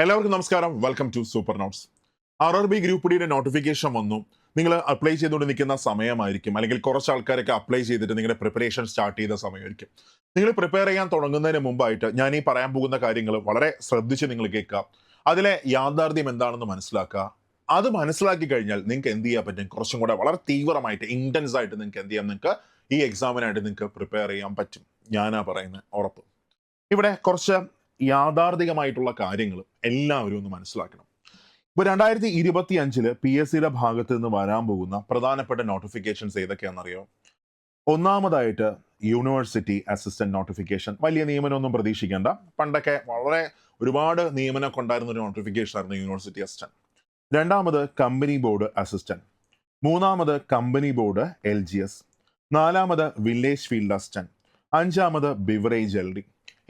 എല്ലാവർക്കും നമസ്കാരം. Welcome to super notes. RRB group ഡിയുടെ നോട്ടിഫിക്കേഷൻ വന്നു. നിങ്ങൾ അപ്ലൈ ചെയ്തുകൊണ്ട് നിൽക്കുന്ന സമയമായിരിക്കും, അല്ലെങ്കിൽ കുറച്ച് ആൾക്കാരൊക്കെ അപ്ലൈ ചെയ്തിട്ട് നിങ്ങളുടെ പ്രിപ്പറേഷൻ സ്റ്റാർട്ട് ചെയ്ത സമയമായിരിക്കും. നിങ്ങൾ പ്രിപ്പയർ ചെയ്യാൻ തുടങ്ങുന്നതിന് മുമ്പായിട്ട് ഞാൻ ഈ പറയാൻ പോകുന്ന കാര്യങ്ങൾ വളരെ ശ്രദ്ധിച്ച് നിങ്ങൾ കേൾക്കുക. അതിലെ യാഥാർത്ഥ്യം എന്താണെന്ന് മനസ്സിലാക്കുക. അത് മനസ്സിലാക്കി കഴിഞ്ഞാൽ നിങ്ങൾക്ക് എന്ത് ചെയ്യാൻ പറ്റും, കുറച്ചും കൂടെ വളരെ തീവ്രമായിട്ട് ഇൻറ്റൻസ് ആയിട്ട് നിങ്ങൾക്ക് എന്ത് ചെയ്യാം, നിങ്ങൾക്ക് ഈ എക്സാമിനായിട്ട് നിങ്ങൾക്ക് പ്രിപ്പയർ ചെയ്യാൻ പറ്റും. ഞാനാ പറയുന്നത്, ഉറപ്പ്. ഇവിടെ കുറച്ച് യാഥാർത്ഥികമായിട്ടുള്ള കാര്യങ്ങൾ എല്ലാവരും ഒന്ന് മനസ്സിലാക്കണം. ഇപ്പൊ 2025 PSCയുടെ ഭാഗത്ത് നിന്ന് വരാൻ പോകുന്ന പ്രധാനപ്പെട്ട നോട്ടിഫിക്കേഷൻസ് ഏതൊക്കെയാണെന്നറിയോ? ഒന്നാമതായിട്ട് യൂണിവേഴ്സിറ്റി അസിസ്റ്റന്റ് നോട്ടിഫിക്കേഷൻ. വലിയ നിയമനമൊന്നും പ്രതീക്ഷിക്കേണ്ട. പണ്ടൊക്കെ വളരെ ഒരുപാട് നിയമനമൊക്കെ ഉണ്ടായിരുന്ന ഒരു നോട്ടിഫിക്കേഷൻ ആയിരുന്നു യൂണിവേഴ്സിറ്റി അസിസ്റ്റന്റ്. രണ്ടാമത് കമ്പനി ബോർഡ് അസിസ്റ്റന്റ്. മൂന്നാമത് കമ്പനി ബോർഡ് LGS. നാലാമത് വില്ലേജ് ഫീൽഡ് അസിസ്റ്റന്റ്. അഞ്ചാമത് ബിവറേജ് LD.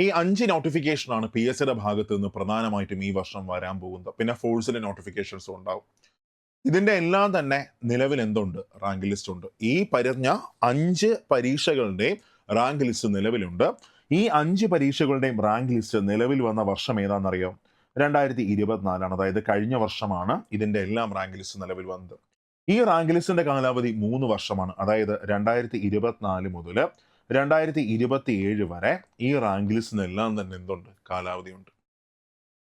ഈ 5 നോട്ടിഫിക്കേഷനാണ് PSCയുടെ ഭാഗത്ത് നിന്ന് പ്രധാനമായിട്ടും ഈ വർഷം വരാൻ പോകുന്നത്. പിന്നെ ഫോഴ്സിലെ നോട്ടിഫിക്കേഷൻസും ഉണ്ടാവും. ഇതിന്റെ എല്ലാം തന്നെ നിലവിൽ എന്തുണ്ട്? റാങ്ക് ലിസ്റ്റ് ഉണ്ട്. ഈ പറഞ്ഞ 5 പരീക്ഷകളുടെയും റാങ്ക് ലിസ്റ്റ് നിലവിലുണ്ട്. ഈ 5 പരീക്ഷകളുടെയും റാങ്ക് ലിസ്റ്റ് നിലവിൽ വന്ന വർഷം ഏതാണെന്നറിയോ? 2024. അതായത് കഴിഞ്ഞ വർഷമാണ് ഇതിന്റെ എല്ലാം റാങ്ക് ലിസ്റ്റ് നിലവിൽ വന്നത്. ഈ റാങ്ക് ലിസ്റ്റിന്റെ കാലാവധി 3 വർഷമാണ്. അതായത് 2024 മുതൽ 2027 വരെ ഈ റാങ്ക് ലിസ്റ്റിനെല്ലാം തന്നെ എന്തുണ്ട്? കാലാവധിയുണ്ട്.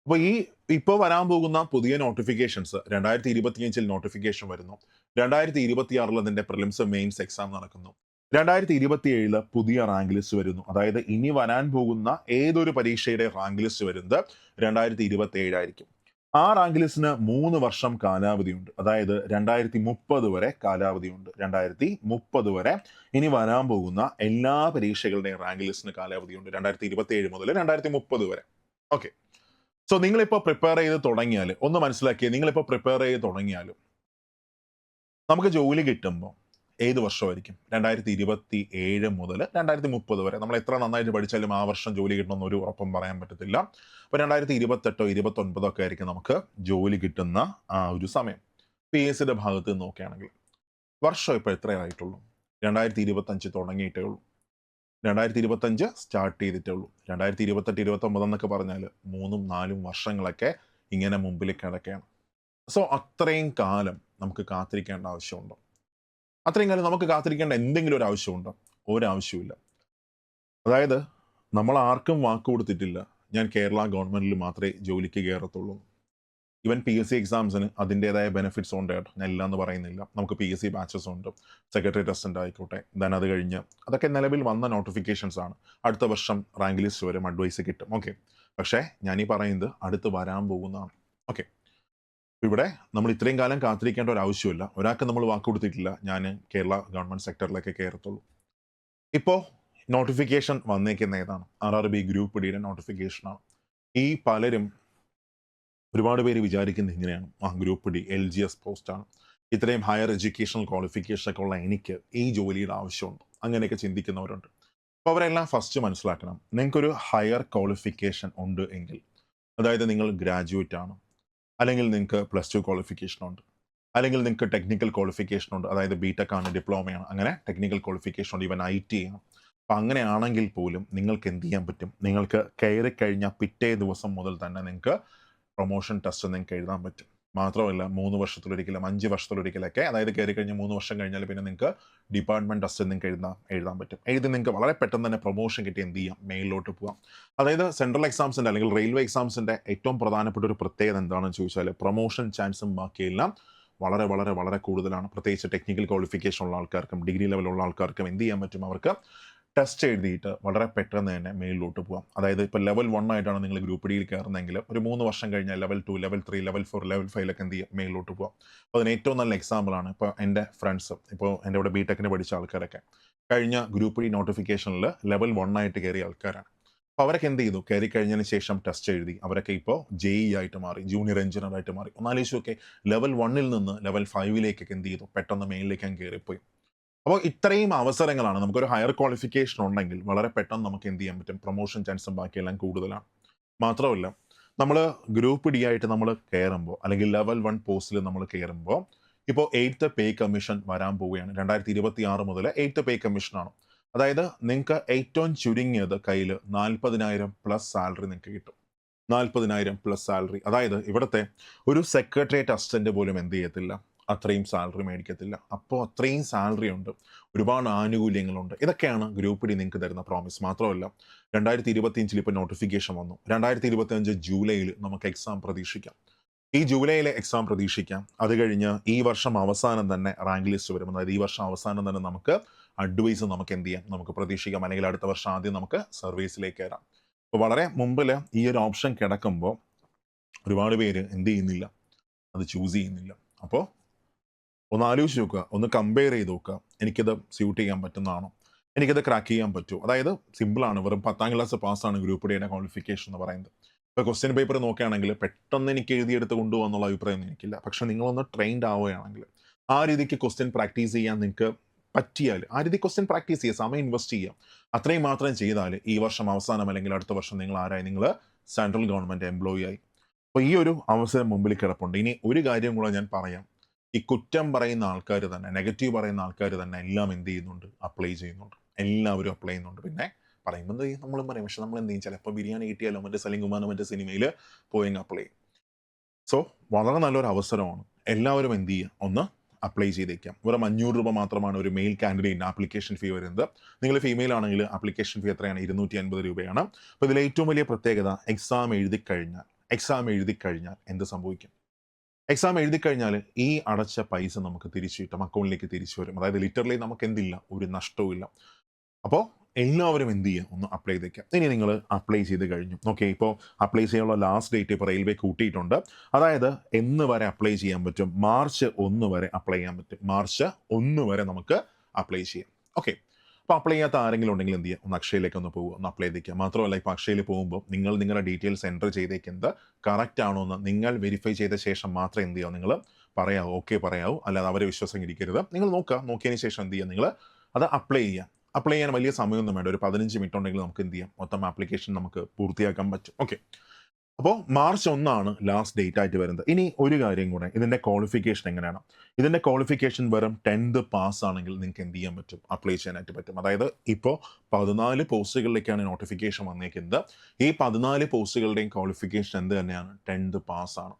അപ്പോൾ ഈ ഇപ്പോൾ വരാൻ പോകുന്ന പുതിയ നോട്ടിഫിക്കേഷൻസ് 2025 നോട്ടിഫിക്കേഷൻ വരുന്നു. 2026 അതിന്റെ പ്രിലിംസ് മെയിൻസ് എക്സാം നടക്കുന്നു. 2027 പുതിയ റാങ്ക് ലിസ്റ്റ് വരുന്നു. അതായത് ഇനി വരാൻ പോകുന്ന ഏതൊരു പരീക്ഷയുടെ റാങ്ക് ലിസ്റ്റ് വരുന്നത് 2027 ആയിരിക്കും. ആ റാങ്ക് ലിസ്റ്റിന് 3 വർഷം കാലാവധിയുണ്ട്. അതായത് 2030 വരെ കാലാവധിയുണ്ട്. 2030 വരെ ഇനി വരാൻ പോകുന്ന എല്ലാ പരീക്ഷകളുടെയും റാങ്ക് ലിസ്റ്റിന് കാലാവധിയുണ്ട്. 2027 മുതൽ 2030 വരെ. ഓക്കെ. സോ നിങ്ങളിപ്പോൾ പ്രിപ്പയർ ചെയ്ത് തുടങ്ങിയാൽ ഒന്ന് മനസ്സിലാക്കിയേ, നിങ്ങളിപ്പോൾ പ്രിപ്പയർ ചെയ്ത് തുടങ്ങിയാലും നമുക്ക് ജോലി കിട്ടുമ്പോൾ ഏത് വർഷമായിരിക്കും? 2027 മുതൽ 2030 വരെ. നമ്മൾ എത്ര നന്നായിട്ട് പഠിച്ചാലും ആ വർഷം ജോലി കിട്ടണമെന്ന് ഒരു ഉറപ്പും പറയാൻ പറ്റത്തില്ല. അപ്പോൾ 2028 29 ഒക്കെ ആയിരിക്കും നമുക്ക് ജോലി കിട്ടുന്ന ആ ഒരു സമയം. PSCയുടെ ഭാഗത്ത് നിന്ന് നോക്കുകയാണെങ്കിൽ വർഷം ഇപ്പോൾ എത്രയായിട്ടുള്ളൂ? 2025 തുടങ്ങിയിട്ടേ ഉള്ളൂ. 2025 സ്റ്റാർട്ട് ചെയ്തിട്ടേ ഉള്ളൂ. 2028 29 എന്നൊക്കെ പറഞ്ഞാൽ 3 4 വർഷങ്ങളൊക്കെ ഇങ്ങനെ മുമ്പിൽ കിടക്കുകയാണ്. സോ അത്രയും കാലം നമുക്ക് കാത്തിരിക്കേണ്ട ആവശ്യമുണ്ടോ? അത്രയും കാലം നമുക്ക് കാത്തിരിക്കേണ്ട എന്തെങ്കിലും ഒരു ആവശ്യമുണ്ടോ? ഒരാവശ്യമില്ല. അതായത് നമ്മൾ ആർക്കും വാക്ക് കൊടുത്തിട്ടില്ല, ഞാൻ കേരള ഗവൺമെന്റിൽ മാത്രമേ ജോലിക്ക് കയറത്തുള്ളൂ. ഈവൻ PSC എക്സാംസിന് അതിൻ്റെതായ ബെനിഫിറ്റ്സ് ഉണ്ട് കേട്ടോ. ഞാൻ ഇല്ല എന്ന് പറയുന്നില്ല. നമുക്ക് PSC ബാച്ചസ് ഉണ്ട്. സെക്രട്ടറി അസിസ്റ്റന്റ് ആയിക്കോട്ടെ. ദെൻ അത് കഴിഞ്ഞ് അതൊക്കെ നിലവിൽ വന്ന നോട്ടിഫിക്കേഷൻസ് ആണ്. അടുത്ത വർഷം റാങ്ക് ലിസ്റ്റ് വരും, അഡ്വൈസ് കിട്ടും. ഓക്കെ. പക്ഷേ ഞാൻ ഈ പറയുന്നത് അടുത്ത് വരാൻ പോകുന്നതാണ്. ഓക്കെ. ഇവിടെ നമ്മൾ ഇത്രയും കാലം കാത്തിരിക്കേണ്ട ഒരു ആവശ്യമില്ല. ഒരാൾക്ക് നമ്മൾ വാക്ക് കൊടുത്തിട്ടില്ല, ഞാൻ കേരള ഗവൺമെന്റ് സെക്ടറിലേക്ക് കയറത്തുള്ളൂ. ഇപ്പോൾ നോട്ടിഫിക്കേഷൻ വന്നേക്കുന്ന ഏതാണ്? RRB ഗ്രൂപ്പ് ഡിയുടെ നോട്ടിഫിക്കേഷനാണ്. ഈ പലരും ഒരുപാട് പേര് വിചാരിക്കുന്നത് ഇങ്ങനെയാണ്, ഗ്രൂപ്പ് ഡി LGS പോസ്റ്റാണ്, ഇത്രയും ഹയർ എഡ്യൂക്കേഷണൽ ക്വാളിഫിക്കേഷൻ ഒക്കെ ഉള്ള എനിക്ക് ഈ ജോലിയുടെ ആവശ്യമുണ്ട്, അങ്ങനെയൊക്കെ ചിന്തിക്കുന്നവരുണ്ട്. അപ്പോൾ അവരെല്ലാം ഫസ്റ്റ് മനസ്സിലാക്കണം, നിങ്ങൾക്കൊരു ഹയർ ക്വാളിഫിക്കേഷൻ ഉണ്ട് എങ്കിൽ, അതായത് നിങ്ങൾ ഗ്രാജുവേറ്റ് ആണ്, അല്ലെങ്കിൽ നിങ്ങൾക്ക് +2 ക്വാളിഫിക്കേഷൻ ഉണ്ട്, അല്ലെങ്കിൽ നിങ്ങൾക്ക് ടെക്നിക്കൽ ക്വാളിഫിക്കേഷൻ ഉണ്ട്, അതായത് BTech ആണ്, ഡിപ്ലോമയാണ്, അങ്ങനെ ടെക്നിക്കൽ ക്വാളിഫിക്കേഷൻ ഉണ്ട്, ഈവൻ IT ആണ്. അപ്പം അങ്ങനെയാണെങ്കിൽ പോലും നിങ്ങൾക്ക് എന്ത് ചെയ്യാൻ പറ്റും? നിങ്ങൾക്ക് കയറി കഴിഞ്ഞ പിറ്റേ ദിവസം മുതൽ തന്നെ നിങ്ങൾക്ക് പ്രൊമോഷൻ ടെസ്റ്റ് നിങ്ങൾക്ക് എഴുതാൻ പറ്റും. മാത്രമല്ല 3 വർഷത്തിലൊരിക്കലും 5 വർഷത്തിലൊരിക്കലൊക്കെ, അതായത് കയറി കഴിഞ്ഞ് 3 വർഷം കഴിഞ്ഞാൽ പിന്നെ നിങ്ങൾക്ക് ഡിപ്പാർട്ട്മെന്റ് ടെസ്റ്റ് നിങ്ങൾക്ക് എഴുതാൻ പറ്റും. എഴുതി നിങ്ങൾക്ക് വളരെ പെട്ടെന്ന് തന്നെ പ്രൊമോഷൻ കിട്ടി എന്ത് ചെയ്യാം? മെയിലോട്ട് പോകാം. അതായത് സെൻട്രൽ എക്സാംസിൻ്റെ അല്ലെങ്കിൽ റെയിൽവേ എക്സാംസിൻ്റെ ഏറ്റവും പ്രധാനപ്പെട്ട ഒരു പ്രത്യേകത എന്താണെന്ന് ചോദിച്ചാൽ പ്രൊമോഷൻ ചാൻസും ബാക്കിയെല്ലാം വളരെ വളരെ വളരെ കൂടുതലാണ്. പ്രത്യേകിച്ച് ടെക്നിക്കൽ ക്വാളിഫിക്കേഷൻ ഉള്ള ആൾക്കാർക്കും ഡിഗ്രി ലെവലുള്ള ആൾക്കാർക്കും എന്ത് ചെയ്യാൻ പറ്റും? അവർക്ക് ടെസ്റ്റ് എഴുതിയിട്ട് വളരെ പെട്ടെന്ന് തന്നെ മേലിലോട്ട് പോകാം. അതായത് ഇപ്പോൾ ലെവൽ 1 ആയിട്ടാണ് നിങ്ങൾ ഗ്രൂപ്പ് ഡിയിൽ കയറുന്നതെങ്കിൽ ഒരു 3 വർഷം കഴിഞ്ഞാൽ ലെവൽ 2 ലെവൽ 3 ലെവൽ 4 ലെവൽ 5 എന്ത് ചെയ്യാം? മേലിലോട്ട് പോകാം. അപ്പോൾ അതിന് ഏറ്റവും നല്ല എക്സാമ്പിളാണ് ഇപ്പോൾ എൻ്റെ ഫ്രണ്ട്സ്, ഇപ്പോൾ എൻ്റെ ഇവിടെ BTechന് പഠിച്ച ആൾക്കാരൊക്കെ കഴിഞ്ഞ ഗ്രൂപ്പ് ഡി നോട്ടിഫിക്കേഷനിൽ ലെവൽ 1 ആയിട്ട് കയറിയ ആൾക്കാരാണ്. അപ്പോൾ അവരൊക്കെ എന്ത് ചെയ്തു? കയറി കഴിഞ്ഞതിന് ശേഷം ടെസ്റ്റ് എഴുതി അവരൊക്കെ ഇപ്പോൾ JEE ആയിട്ട് മാറി, ജൂനിയർ എഞ്ചിനീയർ ആയിട്ട് മാറി. ഒന്നാലോചിച്ചൊക്കെ ലെവൽ 1 നിന്ന് ലെവൽ 5 എന്ത് ചെയ്തു? പെട്ടെന്ന് മെയിനിലേക്ക് കയറിപ്പോയി. അപ്പോൾ ഇത്രയും അവസരങ്ങളാണ്. നമുക്കൊരു ഹയർ ക്വാളിഫിക്കേഷൻ ഉണ്ടെങ്കിൽ വളരെ പെട്ടെന്ന് നമുക്ക് എന്ത് ചെയ്യാൻ പറ്റും? പ്രൊമോഷൻ ചാൻസും ബാക്കിയെല്ലാം കൂടുതലാണ്. മാത്രമല്ല നമ്മൾ ഗ്രൂപ്പ് ഡി ആയിട്ട് നമ്മൾ കയറുമ്പോൾ, അല്ലെങ്കിൽ ലെവൽ 1 പോസ്റ്റിൽ നമ്മൾ കയറുമ്പോൾ, ഇപ്പോൾ 8th പേ കമ്മീഷൻ വരാൻ പോവുകയാണ്. 2026 മുതൽ 8th പേ കമ്മീഷനാണ്. അതായത് നിങ്ങൾക്ക് ഏറ്റവും ചുരുങ്ങിയത് കയ്യിൽ 40,000 പ്ലസ് സാലറി നിങ്ങൾക്ക് കിട്ടും. 40,000 പ്ലസ് സാലറി. അതായത് ഇവിടുത്തെ ഒരു സെക്രട്ടേറിയറ്റ് അസിസ്റ്റന്റ് പോലും എന്ത് ചെയ്യത്തില്ല, അത്രയും സാലറി മേടിക്കത്തില്ല. അപ്പോൾ അത്രയും സാലറി ഉണ്ട്, ഒരുപാട് ആനുകൂല്യങ്ങളുണ്ട്. ഇതൊക്കെയാണ് ഗ്രൂപ്പ് ഡി നിങ്ങൾക്ക് തരുന്ന പ്രോമിസ്. മാത്രമല്ല 2025 ഇപ്പോൾ നോട്ടിഫിക്കേഷൻ വന്നു. 2025 ജൂലൈയിൽ നമുക്ക് എക്സാം പ്രതീക്ഷിക്കാം. ഈ ജൂലൈയിലെ എക്സാം പ്രതീക്ഷിക്കാം. അത് കഴിഞ്ഞ് ഈ വർഷം അവസാനം തന്നെ റാങ്ക് ലിസ്റ്റ് വരും. അതായത് ഈ വർഷം അവസാനം തന്നെ നമുക്ക് അഡ്വൈസ് നമുക്ക് എന്ത് ചെയ്യാം, നമുക്ക് പ്രതീക്ഷിക്കാം. അല്ലെങ്കിൽ അടുത്ത വർഷം ആദ്യം നമുക്ക് സർവീസിലേക്ക് കയറാം. അപ്പോൾ വളരെ മുമ്പിൽ ഈ ഒരു ഓപ്ഷൻ കിടക്കുമ്പോൾ ഒരുപാട് പേര് എന്ത് ചെയ്യുന്നില്ല, അത് ചൂസ് ചെയ്യുന്നില്ല. അപ്പോൾ ഒന്ന് ആലോചിച്ച് നോക്കുക, ഒന്ന് കമ്പയർ ചെയ്ത് നോക്കുക. എനിക്കത് സ്യൂട്ട് ചെയ്യാൻ പറ്റുന്നതാണോ, എനിക്കത് ക്രാക്ക് ചെയ്യാൻ പറ്റുമോ? അതായത് സിമ്പിളാണ്, വെറും 10ാം ക്ലാസ് പാസ്സാണ് ഗ്രൂപ്പ് ഡിയുടെ ക്വാളിഫിക്കേഷൻ എന്ന് പറയുന്നത്. ഇപ്പോൾ ക്വസ്റ്റ്യൻ പേപ്പർ നോക്കുകയാണെങ്കിൽ പെട്ടെന്ന് എനിക്ക് എഴുതിയെടുത്ത് കൊണ്ടുപോകാന്നുള്ള അഭിപ്രായം എനിക്കില്ല. പക്ഷെ നിങ്ങളൊന്ന് ട്രെയിൻഡ് ആവുകയാണെങ്കിൽ, ആ രീതിക്ക് ക്വസ്റ്റ്യൻ പ്രാക്ടീസ് ചെയ്യാൻ നിങ്ങൾക്ക് പറ്റിയാൽ ആ രീതി ക്വസ്റ്റ്യൻ പ്രാക്ടീസ് ചെയ്യുക, സമയം ഇൻവെസ്റ്റ് ചെയ്യുക, അത്രയും മാത്രം ചെയ്താൽ ഈ വർഷം അവസാനം അല്ലെങ്കിൽ അടുത്ത വർഷം നിങ്ങൾ ആരായി, നിങ്ങൾ സെൻട്രൽ ഗവൺമെൻറ് എംപ്ലോയി ആയി. അപ്പോൾ ഈ ഒരു അവസരം മുമ്പിൽ കിടപ്പുണ്ട്. ഇനി ഒരു കാര്യം കൂടെ ഞാൻ പറയാം. ഈ കുറ്റം പറയുന്ന ആൾക്കാർ തന്നെ, നെഗറ്റീവ് പറയുന്ന ആൾക്കാർ തന്നെ എല്ലാം എന്ത് ചെയ്യുന്നുണ്ട്, അപ്ലൈ ചെയ്യുന്നുണ്ട്. എല്ലാവരും അപ്ലൈ ചെയ്യുന്നുണ്ട്. പിന്നെ പറയുമ്പോൾ എന്ത് ചെയ്യും, നമ്മളും പറയും. പക്ഷെ നമ്മൾ എന്ത് ചെയ്യും, ചിലപ്പോൾ ബിരിയാണി കിട്ടിയാലോ മറ്റേ സലീം കുമാറിന് മറ്റേ സിനിമയിൽ പോയി അപ്ലൈ ചെയ്യും. സോ വളരെ നല്ലൊരു അവസരമാണ്. എല്ലാവരും എന്ത് ചെയ്യുക, ഒന്ന് അപ്ലൈ ചെയ്തേക്കാം. വെറും 500 രൂപ മാത്രമാണ് ഒരു മെയിൽ കാൻഡിഡേറ്റിന് ആപ്ലിക്കേഷൻ ഫീ വരുന്നത്. നിങ്ങൾ ഫീമെയിൽ ആണെങ്കിൽ ആപ്ലിക്കേഷൻ ഫീ എത്രയാണ്, 250 രൂപയാണ്. അപ്പോൾ ഇതിൽ ഏറ്റവും വലിയ പ്രത്യേകത, എക്സാം എഴുതി കഴിഞ്ഞാൽ എന്ത് സംഭവിക്കും? എക്സാം എഴുതി കഴിഞ്ഞാൽ ഈ അടച്ച പൈസ നമുക്ക് തിരിച്ചു കിട്ടും, അക്കൗണ്ടിലേക്ക് തിരിച്ചു വരും. അതായത് ലിറ്ററലി നമുക്ക് എന്തില്ല, ഒരു നഷ്ടവും ഇല്ല. അപ്പോൾ എല്ലാവരും എന്ത് ചെയ്യുക, ഒന്ന് അപ്ലൈ ചെയ്തേക്കാം. ഇനി നിങ്ങൾ അപ്ലൈ ചെയ്ത് കഴിഞ്ഞു. ഓക്കെ, ഇപ്പോൾ അപ്ലൈ ചെയ്യാനുള്ള ലാസ്റ്റ് ഡേറ്റ് ഇപ്പോൾ റെയിൽവേ കൂട്ടിയിട്ടുണ്ട്. അതായത് എന്ന് വരെ അപ്ലൈ ചെയ്യാൻ പറ്റും, മാർച്ച് 1 വരെ അപ്ലൈ ചെയ്യാൻ പറ്റും. മാർച്ച് 1 വരെ നമുക്ക് അപ്ലൈ ചെയ്യാം. ഓക്കെ, അപ്പോൾ അപ്ലൈ ചെയ്യാത്ത ആരെങ്കിലും ഉണ്ടെങ്കിൽ എന്ത് ചെയ്യുക, ഒന്ന് അക്ഷയയിലേക്ക് ഒന്ന് പോകുക, ഒന്ന് അപ്ലൈ ചെയ്തേക്കുക. മാത്രമല്ല ഇപ്പോൾ അക്ഷയയിൽ പോകുമ്പോൾ നിങ്ങൾ നിങ്ങളുടെ ഡീറ്റെയിൽസ് എൻ്റർ ചെയ്തേക്കുന്നത് കറക്റ്റ് ആണോ എന്ന് നിങ്ങൾ വെരിഫൈ ചെയ്ത ശേഷം മാത്രം എന്ത് ചെയ്യുക, നിങ്ങൾ പറയാവൂ, ഓക്കെ പറയാവൂ. അല്ലാതെ അവരെ വിശ്വാസം ഇരിക്കരുത്. നിങ്ങൾ നോക്കുക, നോക്കിയതിന് ശേഷം എന്ത് ചെയ്യുക, നിങ്ങൾ അത് അപ്ലൈ ചെയ്യുക. അപ്ലൈ ചെയ്യാൻ വലിയ സമയമൊന്നും വേണ്ട, ഒരു 15 മിനിറ്റ് ഉണ്ടെങ്കിൽ നമുക്ക് എന്ത് ചെയ്യാം, മൊത്തം ആപ്ലിക്കേഷൻ നമുക്ക് പൂർത്തിയാക്കാൻ പറ്റും. ഓക്കെ, അപ്പോൾ മാർച്ച് 1 ലാസ്റ്റ് ഡേറ്റ് ആയിട്ട് വരുന്നത്. ഇനി ഒരു കാര്യം കൂടെ, ഇതിൻ്റെ ക്വാളിഫിക്കേഷൻ എങ്ങനെയാണ്? ഇതിൻ്റെ ക്വാളിഫിക്കേഷൻ വെറും 10th പാസ് ആണെങ്കിൽ നിങ്ങൾക്ക് എന്ത് ചെയ്യാൻ പറ്റും, അപ്ലൈ ചെയ്യാനായിട്ട് പറ്റും. അതായത് ഇപ്പോൾ 14 പോസ്റ്റുകളിലേക്കാണ് നോട്ടിഫിക്കേഷൻ വന്നേക്കുന്നത്. ഈ 14 പോസ്റ്റുകളുടെയും ക്വാളിഫിക്കേഷൻ എന്ത് തന്നെയാണ്, 10th പാസ് ആണ്.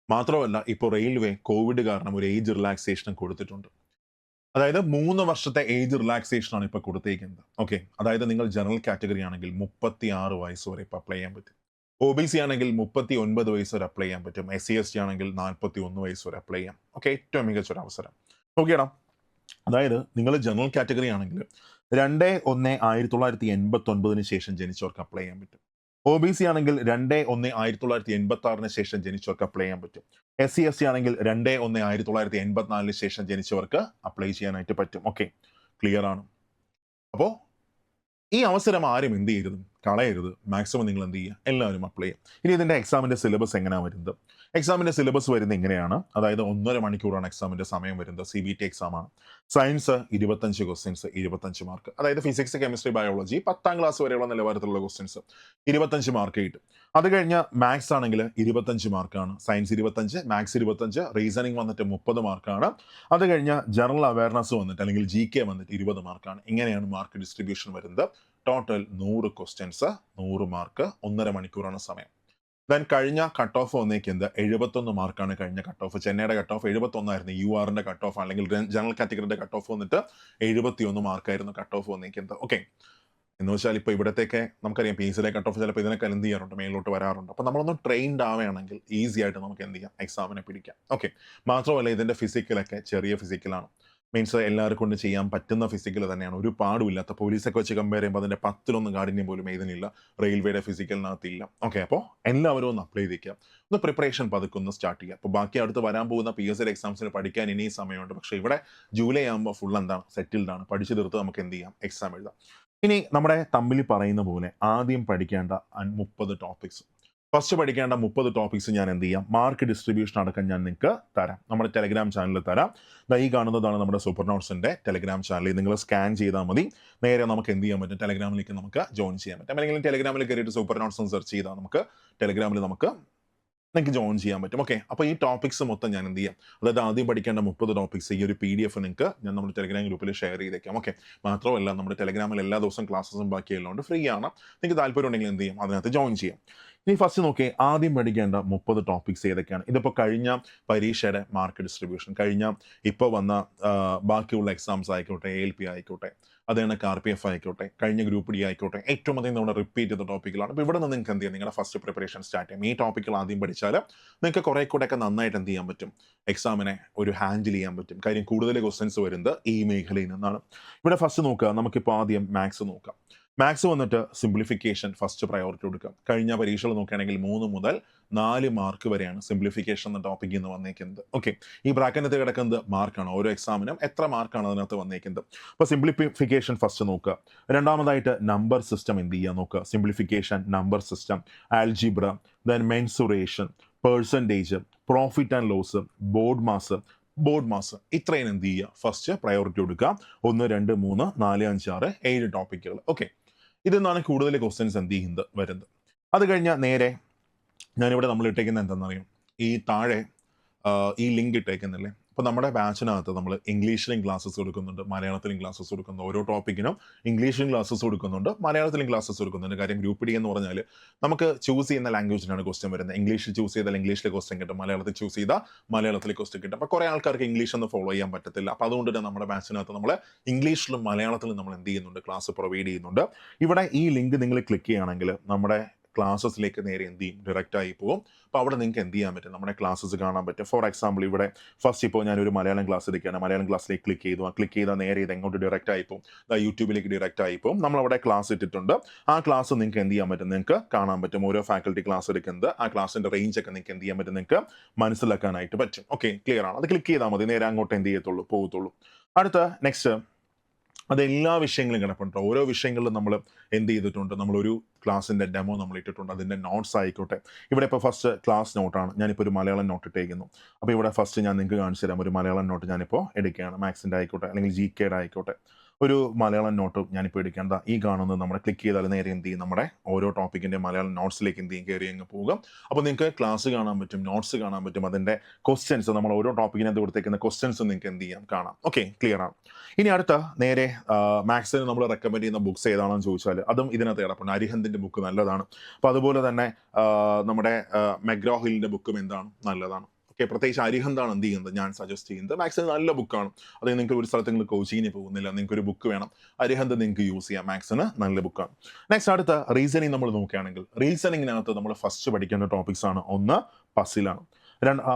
മാത്രമല്ല ഇപ്പോൾ റെയിൽവേ കോവിഡ് കാരണം ഒരു ഏജ് റിലാക്സേഷനും കൊടുത്തിട്ടുണ്ട്. അതായത് 3 വർഷത്തെ ഏജ് റിലാക്സേഷൻ ആണ് ഇപ്പോൾ കൊടുത്തേക്കുന്നത്. ഓക്കെ, അതായത് നിങ്ങൾ ജനറൽ കാറ്റഗറി ആണെങ്കിൽ 36 വയസ്സ് വരെ ഇപ്പോൾ അപ്ലൈ ചെയ്യാൻ പറ്റും. OBC ആണെങ്കിൽ 39 വയസ്സ് വരെ അപ്ലൈ ചെയ്യാൻ പറ്റും. SC ST ആണെങ്കിൽ 41 വയസ്സ് വരെ അപ്ലൈ ചെയ്യാം. ഓക്കെ, ഏറ്റവും മികച്ചൊരു അവസരം. ഓക്കേടാ, അതായത് നിങ്ങൾ ജനറൽ കാറ്റഗറി ആണെങ്കിൽ 2/1/1989 ശേഷം ജനിച്ചവർക്ക് അപ്ലൈ ചെയ്യാൻ പറ്റും. OBC ആണെങ്കിൽ 2/1/1986 ശേഷം ജനിച്ചവർക്ക് അപ്ലൈ ചെയ്യാൻ പറ്റും. SC ST ആണെങ്കിൽ 2/1/1984 ശേഷം ജനിച്ചവർക്ക് അപ്ലൈ ചെയ്യാനായിട്ട് പറ്റും. ഓക്കെ, ക്ലിയർ ആണ്. അപ്പോൾ ഈ അവസരം ആരും എന്ത് ചെയ്യരുത്, കളയരുത്. മാക്സിമം നിങ്ങൾ എന്ത് ചെയ്യുക, എല്ലാവരും അപ്ലൈ ചെയ്യുക. ഇനി ഇതിൻ്റെ എക്സാമിൻ്റെ സിലബസ് എങ്ങനെയാണ് വരുന്നത്? എക്സാമിൻ്റെ സിലബസ് വരുന്നത് ഇങ്ങനെയാണ്. അതായത് 1.5 മണിക്കൂറാണ് എക്സാമിൻ്റെ സമയം വരുന്നത്. CBT എക്സാമാണ്. Science 25 questions, 25 mark. അതായത് ഫിസിക്സ്, കെമിസ്ട്രി, ബയോളജി 10ാം ക്ലാസ് വരെയുള്ള നിലവാരത്തിലുള്ള ക്വസ്റ്റ്യൻസ് 25 മാർക്ക് കിട്ടും. അത് കഴിഞ്ഞ് മാത്സ് ആണെങ്കിൽ 25 മാർക്കാണ്. സയൻസ് 25, മാത്സ് 25, റീസണിങ് വന്നിട്ട് 30 മാർക്കാണ്. അത് കഴിഞ്ഞ് ജനറൽ അവയർനെസ് വന്നിട്ട് അല്ലെങ്കിൽ GK വന്നിട്ട് 20 മാർക്കാണ്. ഇങ്ങനെയാണ് മാർക്ക് ഡിസ്ട്രിബ്യൂഷൻ വരുന്നത്. ടോട്ടൽ 100 ക്വസ്റ്റ്യൻസ്, 100 മാർക്ക്, 1.5 മണിക്കൂറാണ് സമയം. ദെൻ കഴിഞ്ഞ കട്ട് ഓഫ് വന്നേക്കുന്നത് 71 മാർക്കാണ്. കഴിഞ്ഞ കട്ട് ഓഫ് ചെന്നൈയുടെ കട്ട് ഓഫ് 71 ആയിരുന്നു. URന്റെ കട്ട് ഓഫ് അല്ലെങ്കിൽ ജനറൽ കാറ്റഗറിയുടെ കട്ട് ഓഫ് വന്നിട്ട് 71 മാർക്കായിരുന്നു കട്ട് ഓഫ് വന്നേക്കുന്നത്. ഓക്കെ, എന്ന് വെച്ചാൽ ഇപ്പോൾ ഇവിടത്തേക്ക് നമുക്കറിയാം PCയിലെ കട്ട് ഓഫ് ചിലപ്പോൾ ഇതിനൊക്കെ എന്ത് ചെയ്യാറുണ്ട്, മേലോട്ട് വരാറുണ്ട്. അപ്പോൾ നമ്മളൊന്ന് ട്രെയിൻഡ് ആവുകയാണെങ്കിൽ ഈസി ആയിട്ട് നമുക്ക് എന്ത് ചെയ്യാം, എക്സാമിനെ പിടിക്കാം. ഓക്കെ, മാത്രമല്ല ഇതിൻ്റെ ഫിസിക്കലൊക്കെ ചെറിയ ഫിസിക്കലാണ്. മീൻസ് എല്ലാവർക്കും കൊണ്ട് ചെയ്യാൻ പറ്റുന്ന ഫിസിക്കൽ തന്നെയാണ്. ഒരു പാടുമില്ലാത്ത, പോലീസൊക്കെ വെച്ച് കമ്പയർ ചെയ്യുമ്പോൾ അതിൻ്റെ 10-1 കാഠിന്യം പോലും ഇതിനില്ല. റെയിൽവേയുടെ ഫിസിക്കലിനകത്തില്ല. ഓക്കെ, അപ്പോൾ എല്ലാവരും ഒന്ന് അപ്ലൈ ചെയ്തേക്കാം. ഒന്ന് പ്രിപ്പറേഷൻ പതുക്കൊന്ന് സ്റ്റാർട്ട് ചെയ്യുക. അപ്പോൾ ബാക്കി അടുത്ത് വരാൻ പോകുന്ന PSL എക്സാംസിന് പഠിക്കാൻ ഇനിയും സമയമുണ്ട്. പക്ഷേ ഇവിടെ ജൂലൈ ആകുമ്പോൾ ഫുൾ എന്താണ്, സെറ്റിൽഡ് ആണ്. പഠിച്ചു തീർത്ത് നമുക്ക് എന്ത് ചെയ്യാം, എക്സാം എഴുതാം. ഇനി നമ്മുടെ തമ്മിൽ പറയുന്ന പോലെ ആദ്യം പഠിക്കേണ്ട 30 ടോപ്പിക്സ്, ഫസ്റ്റ് പഠിക്കേണ്ട 30 ടോപ്പിക്സ് ഞാൻ എന്ത് ചെയ്യാം, മാർക്ക് ഡിസ്ട്രിബ്യൂഷൻ അടക്കം ഞാൻ നിങ്ങൾക്ക് തരാം. നമ്മുടെ ടെലഗ്രാം ചാനലിൽ തരാം. ഈ കാണുന്നതാണ് നമ്മുടെ സൂപ്പർ നോട്ട്സിൻ്റെ ടെലഗ്രാം ചാനൽ. നിങ്ങൾ സ്കാൻ ചെയ്താൽ മതി, നേരെ നമുക്ക് എന്ത് ചെയ്യാൻ പറ്റും, ടെലഗ്രാമിലേക്ക് നമുക്ക് ജോയിൻ ചെയ്യാൻ പറ്റും. അല്ലെങ്കിൽ ടെലഗ്രാമിൽ കയറിയിട്ട് സൂപ്പർ നോട്ട്സ് സെർച്ച് ചെയ്താൽ നമുക്ക് ടെലഗ്രാമിൽ നിങ്ങൾക്ക് ജോയിൻ ചെയ്യാൻ പറ്റും. ഓക്കെ, അപ്പോൾ ഈ ടോപ്പിക്സ് മൊത്തം ഞാൻ എന്ത് ചെയ്യാം, അതായത് ആദ്യം പഠിക്കേണ്ട 30 ടോപ്പിക്സ് ഈ ഒരു PDF നിങ്ങൾക്ക് ഞാൻ നമ്മുടെ ടെലഗ്രാം ഗ്രൂപ്പിൽ ഷെയർ ചെയ്തേക്കാം. ഓക്കെ, മാത്രമല്ല നമ്മുടെ ടെലഗ്രാമിൽ എല്ലാ ദിവസവും ക്ലാസ്സസും ബാക്കിയുള്ളതുകൊണ്ട് ഫ്രീ ആണ്. നിങ്ങൾക്ക് താല്പര്യം ഉണ്ടെങ്കിൽ എന്ത് ചെയ്യും, അതിനകത്ത് ജോയിൻ ചെയ്യാം. ഇനി ഫസ്റ്റ് നോക്കി ആദ്യം പഠിക്കേണ്ട 30 ടോപ്പിക്സ് ഏതൊക്കെയാണ്. ഇതിപ്പോൾ കഴിഞ്ഞ പരീക്ഷയുടെ മാർക്ക് ഡിസ്ട്രിബ്യൂഷൻ, കഴിഞ്ഞ ഇപ്പോൾ വന്ന ബാക്കിയുള്ള എക്സാംസ് ആയിക്കോട്ടെ, ALP ആയിക്കോട്ടെ, അത് കണക്ക് RPF ആയിക്കോട്ടെ, കഴിഞ്ഞ ഗ്രൂപ്പ് ഡി ആയിക്കോട്ടെ, ഏറ്റവും അധികം നമ്മൾ റിപ്പീറ്റ് ചെയ്ത ടോപ്പിക്കുകളാണ്. അപ്പോൾ ഇവിടെ നിന്ന് നിങ്ങൾക്ക് എന്ത് ചെയ്യാം, നിങ്ങളുടെ ഫസ്റ്റ് പ്രിപ്പറേഷൻ സ്റ്റാർട്ട് ചെയ്യാം. ഈ ടോപ്പിക്കുകൾ ആദ്യം പഠിച്ചാൽ നിങ്ങൾക്ക് കുറേ കൂടെയൊക്കെ നന്നായിട്ട് എന്ത് ചെയ്യാൻ പറ്റും, എക്സാമിനെ ഒരു ഹാൻഡിൽ ചെയ്യാൻ പറ്റും. കാര്യം കൂടുതൽ ക്വസ്റ്റ്യൻസ് വരുന്നത് ഈ മേഖലയിൽ നിന്നാണ്. ഇവിടെ ഫസ്റ്റ് നോക്കുക, നമുക്കിപ്പോൾ ആദ്യം മാത്സ് നോക്കാം. മാത്സ് വന്നിട്ട് സിംപ്ലിഫിക്കേഷൻ ഫസ്റ്റ് പ്രയോറിറ്റി കൊടുക്കുക. കഴിഞ്ഞ പരീക്ഷകൾ നോക്കുകയാണെങ്കിൽ 3 മുതൽ 4 മാർക്ക് വരെയാണ് സിംപ്ലിഫിക്കേഷൻ എന്ന ടോപ്പിക്കിൽ നിന്ന് വന്നേക്കുന്നത്. ഓക്കെ, ഈ ബ്രാക്കറ്റിനകത്ത് കിടക്കുന്നത് മാർക്കാണ്. ഓരോ എക്സാമിനും എത്ര മാർക്കാണ് അതിനകത്ത് വന്നേക്കുന്നത്. അപ്പോൾ സിംപ്ലിഫിക്കേഷൻ ഫസ്റ്റ് നോക്കുക. രണ്ടാമതായിട്ട് നമ്പർ സിസ്റ്റം എന്ത് ചെയ്യുക നോക്കുക. Simplification, number system, algebra, then mensuration, percentage, profit and loss, BODMAS, ഇത്രയും എന്ത് ചെയ്യുക, ഫസ്റ്റ് പ്രയോറിറ്റി കൊടുക്കുക. 1, 2, 3, 4, 5, 6, 7 ടോപ്പിക്കുകൾ. ഓക്കെ, ഇതെന്നാണ് കൂടുതൽ ക്വസ്റ്റ്യൻസ് എന്ത് ചെയ്യുന്നത് വരുന്നത്. അത് കഴിഞ്ഞാൽ നേരെ ഞാനിവിടെ നമ്മൾ ഇട്ടേക്കുന്നത് എന്താണെന്നറിയാം, ഈ താഴെ ഈ ലിങ്ക് ഇട്ടേക്കുന്നില്ലേ. അപ്പോൾ നമ്മുടെ ബാച്ചിനകത്ത് നമ്മൾ ഇംഗ്ലീഷിലും ക്ലാസ്സസ് കൊടുക്കുന്നുണ്ട്, മലയാളത്തിലും ക്ലാസ്സസ് കൊടുക്കുന്നുണ്ട്. ഓരോ ടോപ്പിക്കിനും ഇംഗ്ലീഷിലും ക്ലാസ്സസ് കൊടുക്കുന്നുണ്ട്, മലയാളത്തിലും ക്ലാസ്സസ് കൊടുക്കുന്നുണ്ട്. കാര്യം ഗ്രൂപ്പ് ഡി എന്ന് പറഞ്ഞാൽ നമുക്ക് ചൂസ് ചെയ്യുന്ന ലാംഗ്വേജിനാണ് ക്വസ്റ്റ്യൻ വരുന്നത്. ഇംഗ്ലീഷിൽ ചൂസ് ചെയ്താൽ ഇംഗ്ലീഷിലെ ക്വസ്റ്റ്യൻ കിട്ടും, മലയാളത്തിൽ ചൂസ് ചെയ്താൽ മലയാളത്തിലെ ക്വസ്റ്റ്യൻ കിട്ടും. അപ്പോൾ കുറേ ആൾക്കാർക്ക് ഇംഗ്ലീഷ് ഒന്ന് ഫോളോ ചെയ്യാൻ പറ്റത്തില്ല. അപ്പോൾ അതുകൊണ്ട് തന്നെ നമ്മുടെ ബാച്ചിനകത്ത് നമ്മൾ ഇംഗ്ലീഷിലും മലയാളത്തിലും നമ്മൾ എന്ത് ചെയ്യുന്നുണ്ട്, ക്ലാസ് പ്രൊവൈഡ് ചെയ്യുന്നുണ്ട്. ഇവിടെ ഈ ലിങ്ക് നിങ്ങൾ ക്ലിക്ക് ചെയ്യുകയാണെങ്കിൽ നമ്മുടെ ക്ലാസ്സസിലേക്ക് നേരെ എന്ത് ചെയ്യും, ഡയറക്റ്റ് ആയി പോകും. അപ്പോൾ അവിടെ നിങ്ങൾക്ക് എന്ത് ചെയ്യാൻ പറ്റും, നമ്മുടെ ക്ലാസ്സസ് കാണാൻ പറ്റും. ഫോർ എക്സാമ്പിൾ ഇവിടെ ഫസ്റ്റ് ഇപ്പോൾ ഞാനൊരു മലയാളം ക്ലാസ് എടുക്കുകയാണ്. മലയാളം ക്ലാസ്സിലേക്ക് ക്ലിക്ക് ചെയ്തു. ക്ലിക്ക് ചെയ്താൽ നേരെ ഇത് എങ്ങോട്ട് ഡയറക്റ്റ് ആയി പോകും, യൂട്യൂബിലേക്ക് ഡയറക്റ്റ് ആയി പോകും. നമ്മളവിടെ ക്ലാസ് ഇട്ടിട്ടുണ്ട്. ആ ക്ലാസ് നിങ്ങൾക്ക് എന്ത് ചെയ്യാൻ പറ്റും, നിങ്ങൾക്ക് കാണാൻ പറ്റും. ഓരോ ഫാക്കൽറ്റി ക്ലാസ് എടുക്കുന്നത്, ആ ക്ലാസ്സിൻ്റെ റേഞ്ച് ഒക്കെ നിങ്ങൾക്ക് എന്ത് ചെയ്യാൻ പറ്റും, നിങ്ങൾക്ക് മനസ്സിലാക്കാനായിട്ട് പറ്റും. ഓക്കെ, ക്ലിയർ ആണ്. അത് ക്ലിക്ക് ചെയ്താൽ മതി, നേരെ അങ്ങോട്ട് എന്ത് ചെയ്യത്തുള്ളൂ, പോകത്തുള്ളൂ. അടുത്ത നെക്സ്റ്റ്, അതെല്ലാ വിഷയങ്ങളും കിടപ്പുണ്ട്. ഓരോ വിഷയങ്ങളിലും നമ്മൾ എന്ത് ചെയ്തിട്ടുണ്ട്, നമ്മളൊരു ക്ലാസ്സിൻ്റെ ഡെമോ നമ്മൾ ഇട്ടിട്ടുണ്ട്. അതിൻ്റെ നോട്ട്സ് ആയിക്കോട്ടെ. ഇവിടെ ഇപ്പോൾ ഫസ്റ്റ് ക്ലാസ് നോട്ടാണ്, ഞാനിപ്പോൾ ഒരു മലയാളം നോട്ട് ഇട്ടേക്കുന്നു. അപ്പോൾ ഇവിടെ ഫസ്റ്റ് ഞാൻ നിങ്ങൾക്ക് കാണിച്ചു തരാം. ഒരു മലയാളം നോട്ട് ഞാനിപ്പോൾ എടുക്കുകയാണ്. മാത്സിൻ്റെ ആയിക്കോട്ടെ, അല്ലെങ്കിൽ GK ആയിക്കോട്ടെ, ഒരു മലയാളം നോട്ട് ഞാനിപ്പോൾ എടുക്കേണ്ട. ഈ കാണുന്നത് നമ്മുടെ ക്ലിക്ക് ചെയ്താൽ നേരെ എന്ത് ചെയ്യും, നമ്മുടെ ഓരോ ടോപ്പിക്കിൻ്റെ മലയാളം നോട്ട്സിലേക്ക് എന്ത് ചെയ്യും, കയറി അങ്ങ് പോകും. അപ്പോൾ നിങ്ങൾക്ക് ക്ലാസ് കാണാൻ പറ്റും, നോട്ട്സ് കാണാൻ പറ്റും, അതിൻ്റെ ക്വസ്റ്റ്യൻസ്, നമ്മൾ ഓരോ ടോപ്പിക്കിനകത്ത് കൊടുത്തേക്കുന്ന ക്വസ്റ്റ്യൻസ് നിങ്ങൾക്ക് എന്ത് ചെയ്യാം, കാണാം. ഓക്കെ, ക്ലിയർ ആണ്. ഇനി അടുത്ത നേരെ മാത്സിന് നമ്മൾ റെക്കമെൻഡ് ചെയ്യുന്ന ബുക്സ് ഏതാണെന്ന് ചോദിച്ചാൽ അതും ഇതിനകത്ത് കിടപ്പുണ്ട്. അരിഹന്തിൻ്റെ ബുക്ക് നല്ലതാണ്. അപ്പോൾ അതുപോലെ തന്നെ നമ്മുടെ മെഗ്രോ ഹില്ലിൻ്റെ ബുക്കും എന്താണ്, നല്ലതാണ്. ഓക്കെ, പ്രത്യേകിച്ച് അരിഹന്താണ് എന്ത് ചെയ്യുന്നത്, ഞാൻ സജസ്റ്റ് ചെയ്യുന്നത്. മാത്സിന് നല്ല ബുക്കാണ്. അത് നിങ്ങൾക്ക് ഒരു സ്ഥലത്ത് നിങ്ങൾ കോച്ചിങ്ങിന് പോകുന്നില്ല, നിങ്ങൾക്ക് ഒരു ബുക്ക് വേണം, അരിഹന്ത് നിങ്ങൾക്ക് യൂസ് ചെയ്യാം. മാത്സിന് നല്ല ബുക്കാണ്. നെക്സ്റ്റ് അടുത്ത റീസണിങ് നമ്മൾ നോക്കുകയാണെങ്കിൽ, റീസണിങ്ങിനകത്ത് നമ്മൾ ഫസ്റ്റ് പഠിക്കേണ്ട ടോപ്പിക്സ് ആണ്. ഒന്ന് പസിലാണ്.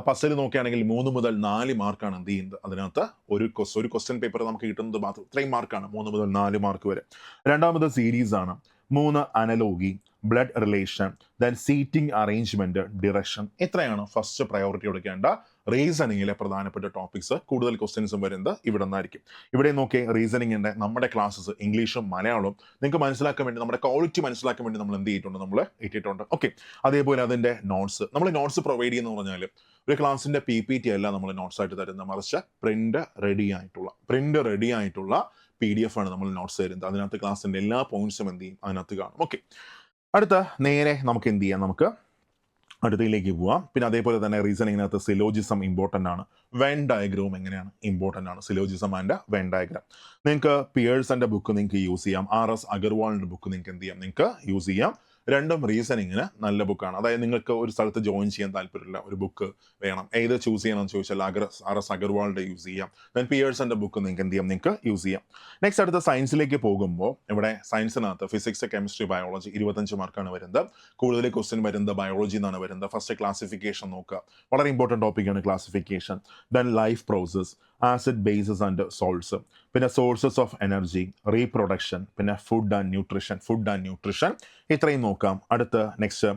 പസിൽ നോക്കുകയാണെങ്കിൽ 3 മുതൽ 4 മാർക്കാണ് എന്ത് ചെയ്യുന്നത്. അതിനകത്ത് ഒരു ക്വസ്റ്റ്യൻ പേപ്പർ നമുക്ക് കിട്ടുന്നത് മാത്രം ഇത്രയും മാർക്കാണ്, 3 മുതൽ 4 മാർക്ക് വരെ. രണ്ടാമത് സീരീസ് ആണ്. 3 analogy, blood relation, then seating arrangement, direction. ഇത്രയാണ് ഫസ്റ്റ് പ്രയോറിറ്റി കൊടുക്കേണ്ട റീസണിങ്ങിലെ പ്രധാനപ്പെട്ട ടോപ്പിക്സ്. കൂടുതൽ ക്വസ്റ്റ്യൻസും വരുന്നത് ഇവിടെ നിന്നായിരിക്കും. ഇവിടെ നോക്കിയ റീസണിങ്ങിൻ്റെ നമ്മുടെ ക്ലാസ്സസ് ഇംഗ്ലീഷും മലയാളവും നിങ്ങൾക്ക് മനസ്സിലാക്കാൻ വേണ്ടി, നമ്മുടെ ക്വാളിറ്റി മനസ്സിലാക്കാൻ വേണ്ടി നമ്മൾ എന്ത് ചെയ്തിട്ടുണ്ട്, നമ്മൾ ഇട്ടിട്ടുണ്ട്. ഓക്കെ, അതേപോലെ അതിൻ്റെ നോട്ട്സ്, നമ്മൾ നോട്ട്സ് പ്രൊവൈഡ് ചെയ്യുന്ന പറഞ്ഞാൽ ഒരു ക്ലാസ്സിൻ്റെ PPT അല്ല നമ്മൾ നോട്ട്സ് ആയിട്ട് തരുന്നത്, മറിച്ച് പ്രിന്റ് റെഡി ആയിട്ടുള്ള PDF ആണ് നമ്മൾ നോട്ട്സ് തരുന്നത്. അതിനകത്ത് ക്ലാസ്സിൻ്റെ എല്ലാ പോയിന്റ്സും എന്ത് ചെയ്യും, അതിനകത്ത് കാണും. ഓക്കെ, അടുത്ത നേരെ നമുക്ക് എന്ത് ചെയ്യാം, നമുക്ക് അടുത്തയിലേക്ക് പോവാം. പിന്നെ അതേപോലെ തന്നെ റീസണിങ്ങിനകത്ത് സിലോജിസം ഇമ്പോർട്ടൻ്റ് ആണ്. വെൻ ഡയഗ്രവും എങ്ങനെയാണ്, ഇമ്പോർട്ടൻ്റ് ആണ്. സിലോജിസം ആൻഡ് വെൻ ഡയഗ്രാം നിങ്ങൾക്ക് പിയേഴ്സൻ്റെ ബുക്ക് നിങ്ങൾക്ക് യൂസ് ചെയ്യാം. RS അഗർവാളിൻ്റെ ബുക്ക് നിങ്ങൾക്ക് എന്ത് ചെയ്യാം, നിങ്ങൾക്ക് യൂസ് ചെയ്യാം. രണ്ടും റീസണിങ്ങിന് നല്ല ബുക്കാണ്. അതായത് നിങ്ങൾക്ക് ഒരു സ്ഥലത്ത് ജോയിൻ ചെയ്യാൻ താല്പര്യമില്ല, ഒരു ബുക്ക് വേണം, ഏത് ചൂസ് ചെയ്യണമെന്ന് ചോദിച്ചാൽ RS അഗർവാളിൻ്റെ യൂസ് ചെയ്യാം. ദെൻ പിയേഴ്സൻ്റെ ബുക്ക് നിങ്ങൾക്ക് എന്ത് ചെയ്യാം, നിങ്ങൾക്ക് യൂസ് ചെയ്യാം. നെക്സ്റ്റ് അടുത്ത സയൻസിലേക്ക് പോകുമ്പോൾ ഇവിടെ സയൻസിനകത്ത് ഫിസിക്സ്, കെമിസ്ട്രി, ബയോളജി 25 മാർക്കാണ് വരുന്നത്. കൂടുതൽ ക്വസ്റ്റ്യൻ വരുന്നത് ബയോളജി എന്നാണ് വരുന്നത്. ഫസ്റ്റ് ക്ലാസിഫിക്കേഷൻ നോക്കുക, വളരെ ഇമ്പോർട്ടൻറ്റ് ടോപ്പിക്കാണ് classification. Then life process, acid, bases and salts, പിന്നെ സോഴ്സസ് ഓഫ് എനർജി, റീപ്രൊഡക്ഷൻ, പിന്നെ ഫുഡ് ആൻഡ് ന്യൂട്രീഷൻ ഇത്രയും നോക്കാം. അടുത്ത് നെക്സ്റ്റ്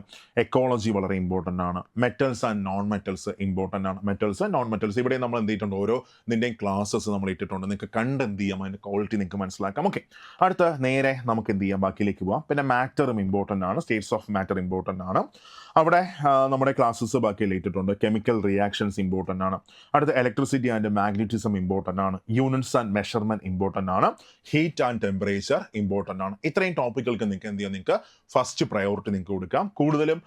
എക്കോളജി വളരെ ഇമ്പോർട്ടൻ്റ് ആണ്. Metals and non metals important ആണ്. മെറ്റൽസ് ആൻഡ് നോൺ മെറ്റൽസ് ഇവിടെ നമ്മൾ എന്ത് ചെയ്തിട്ടുണ്ട്, ഓരോ ഇതിൻ്റെയും ക്ലാസ്സസ് നമ്മൾ ഇട്ടിട്ടുണ്ട്. നിങ്ങൾക്ക് കണ്ട് എന്ത് ചെയ്യാം, അതിൻ്റെ ക്വാളിറ്റി നിങ്ങൾക്ക് മനസ്സിലാക്കാം. ഓക്കെ, അടുത്ത നേരെ നമുക്ക് എന്ത് ചെയ്യാം, ബാക്കിയിലേക്ക് പോവാം. പിന്നെ മാറ്ററും ഇമ്പോർട്ടൻ്റ് ആണ്. സ്റ്റേറ്റ്സ് ഓഫ് മാറ്റർ ഇമ്പോർട്ടൻ്റ് ആണ്. അവിടെ നമ്മുടെ ക്ലാസ്സസ് ബാക്കിയിൽ ഇട്ടിട്ടുണ്ട്. കെമിക്കൽ റിയാക്ഷൻസ് ഇമ്പോർട്ടൻ്റ് ആണ്. അടുത്ത ഇലക്ട്രിസിറ്റി ആൻഡ് മാഗ്നറ്റിസം ഇമ്പോർട്ടൻ്റ് ആണ്. യൂണിറ്റ്സ് ആൻഡ് മെഷർമെന്റ് ഇമ്പോർട്ടൻ്റ് ആണ്. ഹീറ്റ് ആൻഡ് ടെമ്പറേച്ചർ ഇമ്പോർട്ടൻ്റ് ആണ്. ഇത്രയും ടോപ്പിക്കുകൾക്ക് നിങ്ങൾക്ക് എന്ത് ചെയ്യാം, നിങ്ങൾക്ക് ഫസ്റ്റ് പ്രയോറിറ്റി നിങ്ങൾക്ക് കൊടുക്കാം. കൂടുതലും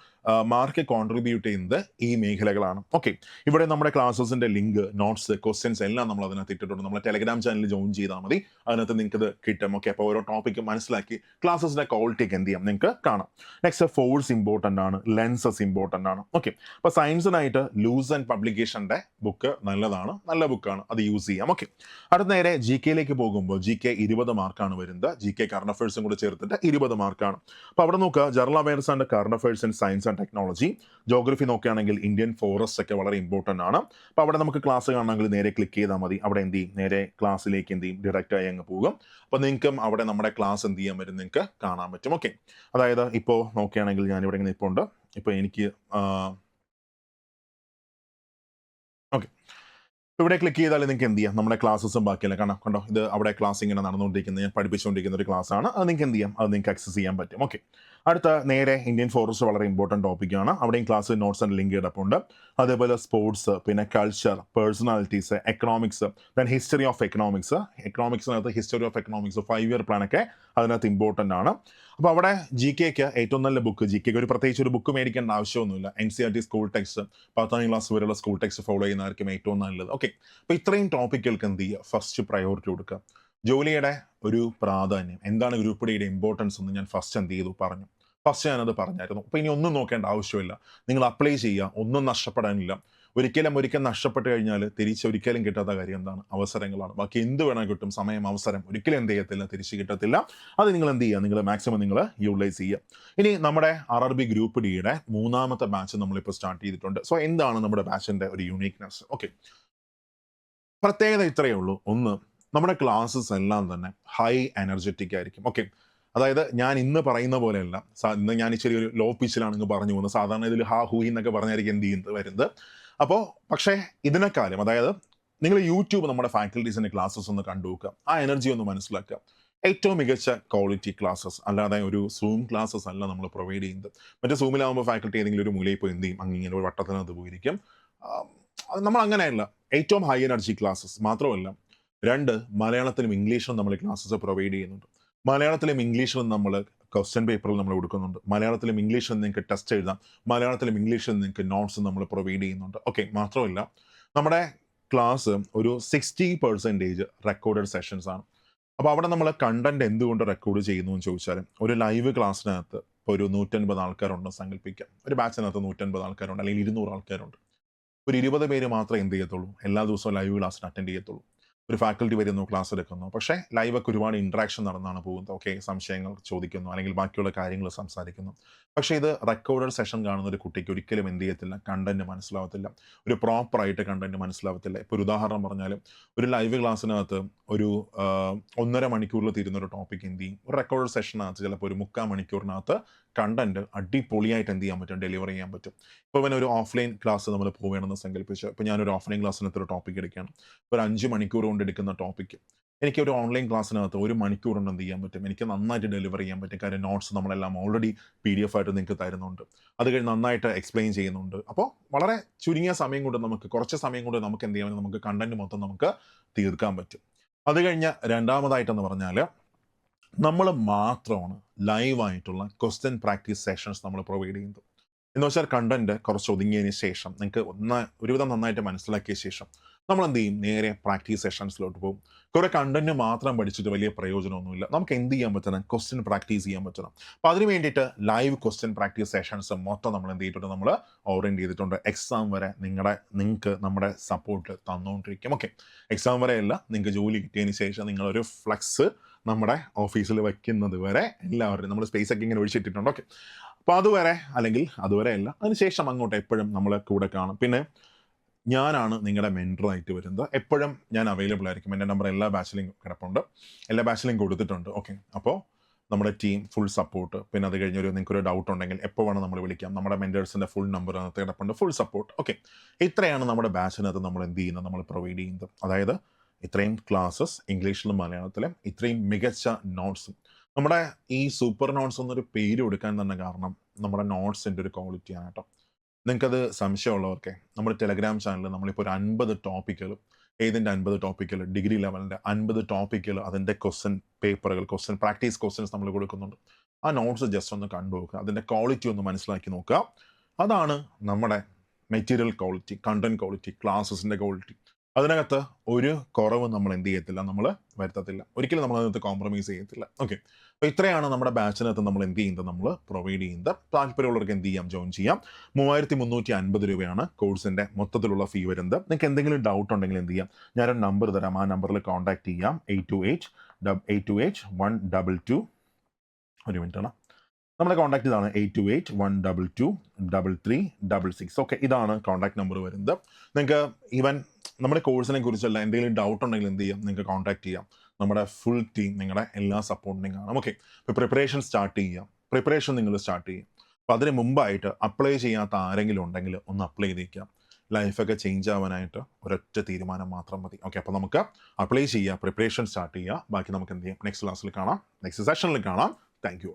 മാർക്ക് കോൺട്രിബ്യൂട്ട് ചെയ്യുന്നത് ഈ മേഖലകളാണ്. ഓക്കെ, ഇവിടെ നമ്മുടെ ക്ലാസ്സസിന്റെ ലിങ്ക്, നോട്ട്സ്, ക്വസ്റ്റ്യൻസ് എല്ലാം നമ്മൾ അതിനകത്ത് ഇട്ടിട്ടുണ്ട്. നമ്മുടെ ടെലഗ്രാം ചാനലിൽ ജോയിൻ ചെയ്താൽ മതി, അതിനകത്ത് നിങ്ങൾക്ക് ഇത് കിട്ടും. ഓക്കെ, അപ്പോൾ ഓരോ ടോപ്പിക്ക് മനസ്സിലാക്കി ക്ലാസ്സസിന്റെ ക്വാളിറ്റിക്ക് എന്ത് ചെയ്യാം നിങ്ങൾക്ക് കാണാം. നെക്സ്റ്റ് ഫോഴ്സ് ഇമ്പോർട്ടൻ്റ് ആണ്, ലെൻസസ് ഇമ്പോർട്ടൻ്റ് ആണ്. ഓക്കെ, അപ്പോൾ സയൻസിനായിട്ട് ലൂസ് ആൻഡ് പബ്ലിക്കേഷൻ്റെ ബുക്ക് നല്ലതാണ്, നല്ല ബുക്കാണ്, അത് യൂസ് ചെയ്യാം. ഓക്കെ, അടുത്ത നേരെ ജി കെയിലേക്ക് പോകുമ്പോൾ ജി കെ 20 മാർക്കാണ് വരുന്നത്. ജി കെ കറണ്ട് അഫയേഴ്സും കൂടെ ചേർത്തിട്ട് 20 മാർക്കാണ്. അപ്പോൾ അവിടെ നോക്കുക, general awareness and current affairs and science and technology. Geography നോക്കുകയാണെങ്കിൽ ഇന്ത്യൻ ഫോറസ്റ്റ് ഒക്കെ വളരെ ഇമ്പോർട്ടൻ്റ് ആണ്. അപ്പോൾ അവിടെ നമുക്ക് ക്ലാസ് കാണണമെങ്കിൽ നേരെ ക്ലിക്ക് ചെയ്താൽ മതി. അവിടെ എന്ത് ചെയ്യും, നേരെ ക്ലാസ്സിലേക്ക് എന്ത് ചെയ്യും, ഡയറക്റ്റ് ആയി അങ്ങ് പോകും. അപ്പോൾ നിങ്ങൾക്കും അവിടെ നമ്മുടെ ക്ലാസ് എന്ത് ചെയ്യാൻ പറ്റും, നിങ്ങൾക്ക് കാണാൻ പറ്റും. ഓക്കെ, അതായത് ഇപ്പോൾ നോക്കുകയാണെങ്കിൽ ഞാനിവിടെ ഇങ്ങനെ ഇപ്പോൾ ഉണ്ട്. ഇപ്പോൾ എനിക്ക് ഓക്കെ, ഇവിടെ ക്ലിക്ക് ചെയ്താൽ നിങ്ങൾക്ക് എന്ത് ചെയ്യാം, നമ്മുടെ ക്ലാസ്സസും ബാക്കിയല്ല കാണാം. കണ്ടോ, ഇത് അവിടെ ക്ലാസ് ഇങ്ങനെ നടന്നുകൊണ്ടിരിക്കുന്നത്, ഞാൻ പഠിപ്പിച്ചുകൊണ്ടിരിക്കുന്ന ഒരു ക്ലാസ് ആണ്. അത് നിങ്ങൾക്ക് എന്ത് ചെയ്യാം, അത് നിങ്ങൾക്ക് ആക്സസ് ചെയ്യാൻ പറ്റും. ഓക്കെ, അടുത്ത നേരെ ഇന്ത്യൻ ഫോറസ്റ്റ് വളരെ ഇമ്പോർട്ടൻറ്റ് ടോപ്പിക്കാണ്. അവിടെയും ക്ലാസ് നോട്ട്സ് ആൻഡ് ലിങ്ക് കിടപ്പുണ്ട്. അതേപോലെ സ്പോർട്സ്, പിന്നെ culture, personalities, economics, then history of economics. എക്കണോമിക്സിനകത്ത് ഹിസ്റ്ററി ഓഫ് എക്കണോമിക്സ് 5 ഇയർ പ്ലാനൊക്കെ അതിനകത്ത് ഇമ്പോർട്ടൻ്റ് ആണ്. അപ്പോൾ അവിടെ ജി കെക്ക് ഏറ്റവും നല്ല ബുക്ക്, ജി കെക്ക് ഒരു പ്രത്യേകിച്ച് ഒരു ബുക്ക് മേടിക്കേണ്ട ആവശ്യമൊന്നുമില്ല. NCERT സ്കൂൾ ടെക്സ്റ്റ്, 10ാം ക്ലാസ് വരെയുള്ള സ്കൂൾ ടെക്സ്റ്റ് ഫോളോ ചെയ്യുന്നതായിരിക്കും ഏറ്റവും നല്ലത്. ഓക്കെ, അപ്പോൾ ഇത്രയും ടോപ്പിക്കുകൾക്ക് എന്ത് ചെയ്യുക, ഫസ്റ്റ് പ്രയോറിറ്റി കൊടുക്കുക. ജോലിയുടെ ഒരു പ്രാധാന്യം എന്താണ്, ഗ്രൂപ്പ് ഡിയുടെ ഇമ്പോർട്ടൻസ് എന്ന് ഞാൻ ഫസ്റ്റ് എന്ത് ചെയ്തു പറഞ്ഞു. ഫസ്റ്റ് ഞാനത് പറഞ്ഞായിരുന്നു. അപ്പോൾ ഇനി ഒന്നും നോക്കേണ്ട ആവശ്യമില്ല, നിങ്ങൾ അപ്ലൈ ചെയ്യുക, ഒന്നും നഷ്ടപ്പെടാനില്ല. ഒരിക്കൽ നഷ്ടപ്പെട്ട് കഴിഞ്ഞാൽ തിരിച്ചൊരിക്കലും കിട്ടാത്ത കാര്യം എന്താണ്, അവസരങ്ങളാണ്. ബാക്കി എന്ത് വേണം കിട്ടും, സമയം, അവസരം ഒരിക്കലും എന്ത് ചെയ്യത്തില്ല, തിരിച്ച് കിട്ടത്തില്ല. അത് നിങ്ങൾ എന്ത് ചെയ്യുക, നിങ്ങൾ മാക്സിമം നിങ്ങൾ യൂട്ടിലൈസ് ചെയ്യുക. ഇനി നമ്മുടെ RRB ഗ്രൂപ്പ് ഡിയുടെ 3ാമത്തെ ബാച്ച് നമ്മളിപ്പോൾ സ്റ്റാർട്ട് ചെയ്തിട്ടുണ്ട്. സോ എന്താണ് നമ്മുടെ ബാച്ചിൻ്റെ ഒരു യൂണീക്നെസ്? ഓക്കെ, പ്രത്യേകത ഇത്രയേ ഉള്ളൂ. ഒന്ന്, നമ്മുടെ ക്ലാസ്സസ് എല്ലാം തന്നെ ഹൈ എനർജറ്റിക് ആയിരിക്കും. ഓക്കെ, അതായത് ഞാൻ ഇന്ന് പറയുന്ന പോലെയല്ല, ഇന്ന് ഞാൻ ഇച്ചിരി ഒരു ലോ പിച്ചിലാണ് ഇങ്ങ് പറഞ്ഞു പോകുന്നത്. സാധാരണ ഇതിൽ ഹാ ഹൂഹി എന്നൊക്കെ പറഞ്ഞായിരിക്കും എന്ത് ചെയ്യുന്നത് വരുന്നത്. അപ്പോൾ പക്ഷേ ഇതിനെക്കാളും, അതായത് നിങ്ങൾ യൂട്യൂബ് നമ്മുടെ ഫാക്കൽറ്റീസിൻ്റെ ക്ലാസ്സസ് ഒന്ന് കണ്ടു നോക്കുക, ആ എനർജി ഒന്ന് മനസ്സിലാക്കുക. ഏറ്റവും മികച്ച ക്വാളിറ്റി ക്ലാസ്സസ്, അല്ലാതെ ഒരു സൂം ക്ലാസ്സസ് അല്ല നമ്മൾ പ്രൊവൈഡ് ചെയ്യുന്നത്. മറ്റേ സൂമിലാകുമ്പോൾ ഫാക്കൽറ്റി ഏതെങ്കിലും ഒരു മൂലയിൽ പോയി എന്ത് ചെയ്യും, അങ്ങനെ ഒരു വട്ടത്തിനകത്ത് പോയിരിക്കും. നമ്മൾ അങ്ങനെയല്ല, ഏറ്റവും ഹൈ എനർജി ക്ലാസ്സസ് മാത്രമല്ല, 2 മലയാളത്തിലും ഇംഗ്ലീഷിലും നമ്മൾ ക്ലാസ്സസ് പ്രൊവൈഡ് ചെയ്യുന്നുണ്ട്. മലയാളത്തിലും ഇംഗ്ലീഷിലും നമ്മൾ ക്വസ്റ്റ്യൻ പേപ്പറിൽ നമ്മൾ കൊടുക്കുന്നുണ്ട്. മലയാളത്തിലും ഇംഗ്ലീഷിലും നിങ്ങൾക്ക് ടെസ്റ്റ് എഴുതാം. മലയാളത്തിലും ഇംഗ്ലീഷിലും നിങ്ങൾക്ക് നോട്ട്സ് നമ്മൾ പ്രൊവൈഡ് ചെയ്യുന്നുണ്ട്. ഓക്കെ, മാത്രമല്ല നമ്മുടെ ക്ലാസ് ഒരു 60% റെക്കോർഡഡ് സെഷൻസ് ആണ്. അപ്പോൾ അവിടെ നമ്മൾ കണ്ടന്റ് എന്തുകൊണ്ട് റെക്കോർഡ് ചെയ്യുന്നു എന്ന് ചോദിച്ചാൽ, ഒരു ലൈവ് ക്ലാസ്സിനകത്ത് ഇപ്പോൾ ഒരു 150 ആൾക്കാരുണ്ടെന്ന് സങ്കല്പിക്കാം. ഒരു ബാച്ചിനകത്ത് 150 ആൾക്കാരുണ്ട്, അല്ലെങ്കിൽ 200 ആൾക്കാരുണ്ട്. ഒരു 20 പേര് മാത്രമേ എന്ത് ചെയ്യത്തുള്ളൂ, എല്ലാ ദിവസവും ലൈവ് ക്ലാസ്സിന് അറ്റൻഡ് ചെയ്യത്തുള്ളൂ. ഒരു ഫാക്കൽറ്റി വരുന്നു, ക്ലാസ് എടുക്കുന്നു, പക്ഷേ ലൈവൊക്കെ ഒരുപാട് ഇൻട്രാക്ഷൻ നടന്നാണ് പോകുന്നത്. ഓക്കെ, സംശയങ്ങൾ ചോദിക്കുന്നു, അല്ലെങ്കിൽ ബാക്കിയുള്ള കാര്യങ്ങൾ സംസാരിക്കുന്നു. പക്ഷേ ഇത് റെക്കോർഡഡ് സെഷൻ കാണുന്ന ഒരു കുട്ടിക്ക് ഒരിക്കലും എന്ത് ചെയ്യത്തില്ല, കണ്ടന്റ് മനസ്സിലാവത്തില്ല, ഒരു പ്രോപ്പറായിട്ട് കണ്ടന്റ് മനസ്സിലാവത്തില്ല. ഇപ്പോൾ ഒരു ഉദാഹരണം പറഞ്ഞാൽ, ഒരു ലൈവ് ക്ലാസ്സിനകത്ത് ഒരു 1.5 മണിക്കൂറിൽ തീരുന്ന ഒരു ടോപ്പിക് എന്ത് ചെയ്യും, ഒരു റെക്കോർഡഡ് സെഷനകത്ത് ചിലപ്പോൾ ഒരു 3/4 മണിക്കൂറിനകത്ത് കണ്ടന്റ് അടിപൊളിയായിട്ട് എന്ത് ചെയ്യാൻ പറ്റും, ഡെലിവർ ചെയ്യാൻ പറ്റും. ഇപ്പോൾ പിന്നെ ഒരു ഓഫ്ലൈൻ ക്ലാസ് നമ്മൾ പോവുകയാണെന്ന് സങ്കല്പിച്ച്, ഇപ്പോൾ ഞാനൊരു ഓഫ്ലൈൻ ക്ലാസ്സിനകത്ത് ഒരു ടോപ്പിക് എടുക്കുകയാണ്. ഒരു 5 മണിക്കൂർ കൊണ്ട് എടുക്കുന്ന ടോപ്പിക്ക് എനിക്ക് ഒരു ഓൺലൈൻ ക്ലാസ്സിനകത്ത് 1 മണിക്കൂർ കൊണ്ട് എന്ത് ചെയ്യാൻ പറ്റും, എനിക്ക് നന്നായിട്ട് ഡെലിവർ ചെയ്യാൻ പറ്റും. കാര്യം നോട്ട്സ് നമ്മളെല്ലാം ഓൾറെഡി PDF ആയിട്ട് നിങ്ങൾക്ക് തരുന്നുണ്ട്, അത് കഴിഞ്ഞ് നന്നായിട്ട് എക്സ്പ്ലെയിൻ ചെയ്യുന്നുണ്ട്. അപ്പോൾ വളരെ ചുരുങ്ങിയ സമയം കൊണ്ട്, നമുക്ക് കുറച്ച് സമയം കൊണ്ട് നമുക്ക് എന്ത് ചെയ്യാൻ, നമുക്ക് കണ്ടന്റ് മൊത്തം നമുക്ക് തീർക്കാൻ പറ്റും. അത് കഴിഞ്ഞ് രണ്ടാമതായിട്ടെന്ന് പറഞ്ഞാൽ, നമ്മൾ മാത്രമാണ് ലൈവായിട്ടുള്ള ക്വസ്റ്റ്യൻ പ്രാക്ടീസ് സെഷൻസ് നമ്മൾ പ്രൊവൈഡ് ചെയ്യുന്നത്. എന്ന് വെച്ചാൽ കണ്ടന്റ് കുറച്ച് ഒതുങ്ങിയതിന് ശേഷം, നിങ്ങൾക്ക് ഒരുവിധം നന്നായിട്ട് മനസ്സിലാക്കിയ ശേഷം നമ്മൾ എന്ത് ചെയ്യും, നേരെ പ്രാക്ടീസ് സെഷൻസിലോട്ട് പോകും. കുറേ കണ്ടന്റ് മാത്രം പഠിച്ചിട്ട് വലിയ പ്രയോജനമൊന്നുമില്ല. നമുക്ക് എന്ത് ചെയ്യാൻ പറ്റണം, ക്വസ്റ്റ്യൻ പ്രാക്ടീസ് ചെയ്യാൻ പറ്റണം. അപ്പോൾ അതിന് വേണ്ടിയിട്ട് ലൈവ് ക്വസ്റ്റ്യൻ പ്രാക്ടീസ് സെഷൻസ് മൊത്തം നമ്മൾ എന്ത് ചെയ്തിട്ടുണ്ട്, നമ്മൾ ഓറിയൻറ്റ് ചെയ്തിട്ടുണ്ട്. എക്സാം വരെ നിങ്ങൾക്ക് നമ്മുടെ സപ്പോർട്ട് തന്നുകൊണ്ടിരിക്കും. ഓക്കെ, എക്സാം വരെയല്ല, നിങ്ങൾക്ക് ജോലി കിട്ടിയതിന് ശേഷം നിങ്ങളൊരു ഫ്ലക്സ് നമ്മുടെ ഓഫീസിൽ വയ്ക്കുന്നത് വരെ എല്ലാവരും നമ്മൾ സ്പേസ് ഒക്കെ ഇങ്ങനെ ഒഴിച്ചിട്ടിട്ടുണ്ട്. ഓക്കെ, അപ്പോൾ അതുവരെ, അല്ലെങ്കിൽ അതുവരെ അല്ല, അതിനുശേഷം അങ്ങോട്ട് എപ്പോഴും നമ്മളെ കൂടെ കാണും. പിന്നെ ഞാനാണ് നിങ്ങളുടെ മെൻറ്ററായിട്ട് വരുന്നത്. എപ്പോഴും ഞാൻ അവൈലബിൾ ആയിരിക്കും. എൻ്റെ നമ്പർ എല്ലാ ബാച്ചിലും കിടപ്പുണ്ട്, എല്ലാ ബാച്ചിലും കൊടുത്തിട്ടുണ്ട്. ഓക്കെ, അപ്പോൾ നമ്മുടെ ടീം ഫുൾ സപ്പോർട്ട്. പിന്നെ അത് കഴിഞ്ഞൊരു നിങ്ങൾക്കൊരു ഡൗട്ട് ഉണ്ടെങ്കിൽ എപ്പോൾ വേണം നമ്മൾ വിളിക്കാം. നമ്മുടെ മെൻറ്റേഴ്സിൻ്റെ ഫുൾ നമ്പർ അതിനകത്ത് കിടപ്പുണ്ട്, ഫുൾ സപ്പോർട്ട്. ഓക്കെ, ഇത്രയാണ് നമ്മുടെ ബാച്ചിനകത്ത് നമ്മൾ എന്ത് ചെയ്യുന്നത്, നമ്മൾ പ്രൊവൈഡ് ചെയ്യുന്നത്. അതായത് ഇത്രയും ക്ലാസ്സസ് ഇംഗ്ലീഷിലും മലയാളത്തിലും, ഇത്രയും മികച്ച നോട്ട്സും. നമ്മുടെ ഈ സൂപ്പർ നോട്ട്സ് എന്നൊരു പേര് കൊടുക്കാൻ തന്നെ കാരണം നമ്മുടെ നോട്ട്സിൻ്റെ ഒരു ക്വാളിറ്റിയാണ് കേട്ടോ. നിങ്ങൾക്കത് സംശയമുള്ളവർക്കെ നമ്മുടെ ടെലഗ്രാം ചാനലിൽ നമ്മളിപ്പോൾ ഒരു 50 ടോപ്പിക്കുകൾ, ഏതിൻ്റെ 50 ടോപ്പിക്കുകൾ, ഡിഗ്രി ലെവലിൻ്റെ 50 ടോപ്പിക്കുകൾ, അതിൻ്റെ ക്വസ്റ്റ്യൻ പേപ്പറുകൾ, ക്വസ്റ്റ്യൻ പ്രാക്ടീസ് ക്വസ്റ്റ്യൻസ് നമ്മൾ കൊടുക്കുന്നുണ്ട്. ആ നോട്ട്സ് ജസ്റ്റ് ഒന്ന് കണ്ടു നോക്കുക, അതിൻ്റെ ക്വാളിറ്റി ഒന്ന് മനസ്സിലാക്കി നോക്കുക. അതാണ് നമ്മുടെ മെറ്റീരിയൽ ക്വാളിറ്റി, കണ്ടന്റ് ക്വാളിറ്റി, ക്ലാസ്സസിൻ്റെ ക്വാളിറ്റി. അതിനകത്ത് ഒരു കുറവ് നമ്മൾ എന്ത് ചെയ്യത്തില്ല, നമ്മൾ വരുത്തത്തില്ല, ഒരിക്കലും നമ്മൾ അതിനകത്ത് കോംപ്രമൈസ് ചെയ്യത്തില്ല. ഓക്കെ, അപ്പോൾ ഇത്രയാണ് നമ്മുടെ ബാച്ചിനകത്ത് നമ്മൾ എന്ത് ചെയ്യുന്നത്, നമ്മൾ പ്രൊവൈഡ് ചെയ്യുന്നത്. താല്പര്യമുള്ളവർക്ക് എന്ത് ചെയ്യാം, ജോയിൻ ചെയ്യാം. 3350 രൂപയാണ് കോഴ്സിൻ്റെ മൊത്തത്തിലുള്ള ഫീ വരുന്നത്. നിങ്ങൾക്ക് എന്തെങ്കിലും ഡൗട്ട് ഉണ്ടെങ്കിൽ എന്ത് ചെയ്യാം, ഞാനൊരു നമ്പർ തരാം, ആ നമ്പറിൽ കോൺടാക്ട് ചെയ്യാം. 828-122. ഒരു മിനിറ്റാണ്, നമ്മളെ കോൺടാക്ട് ഇതാണ് 828-122-3366. ഓക്കെ, ഇതാണ് കോൺടാക്ട് നമ്പർ വരുന്നത്. നിങ്ങൾക്ക് ഈവൻ നമ്മുടെ കോഴ്സിനെ കുറിച്ചല്ല എന്തെങ്കിലും ഡൗട്ട് ഉണ്ടെങ്കിൽ എന്ത് ചെയ്യാം, നിങ്ങൾക്ക് കോൺടാക്ട് ചെയ്യാം. നമ്മുടെ ഫുൾ ടീം നിങ്ങളുടെ എല്ലാ സപ്പോർട്ടിനും കാണാം. ഓക്കെ, ഇപ്പോൾ പ്രിപ്പറേഷൻ സ്റ്റാർട്ട് ചെയ്യാം, പ്രിപ്പറേഷൻ നിങ്ങൾ സ്റ്റാർട്ട് ചെയ്യും. അപ്പോൾ അതിന് മുമ്പായിട്ട് അപ്ലൈ ചെയ്യാത്ത ആരെങ്കിലും ഉണ്ടെങ്കിൽ ഒന്ന് അപ്ലൈ ചെയ്തേക്കാം. ലൈഫൊക്കെ ചേഞ്ച് ആവാനായിട്ട് ഒരൊറ്റ തീരുമാനം മാത്രം മതി. ഓക്കെ, അപ്പോൾ നമുക്ക് അപ്ലൈ ചെയ്യുക, പ്രിപ്പറേഷൻ സ്റ്റാർട്ട് ചെയ്യുക. ബാക്കി നമുക്ക് എന്ത് ചെയ്യാം, നെക്സ്റ്റ് ക്ലാസ്സിൽ കാണാം, നെക്സ്റ്റ് സെഷനിൽ കാണാം. Thank you.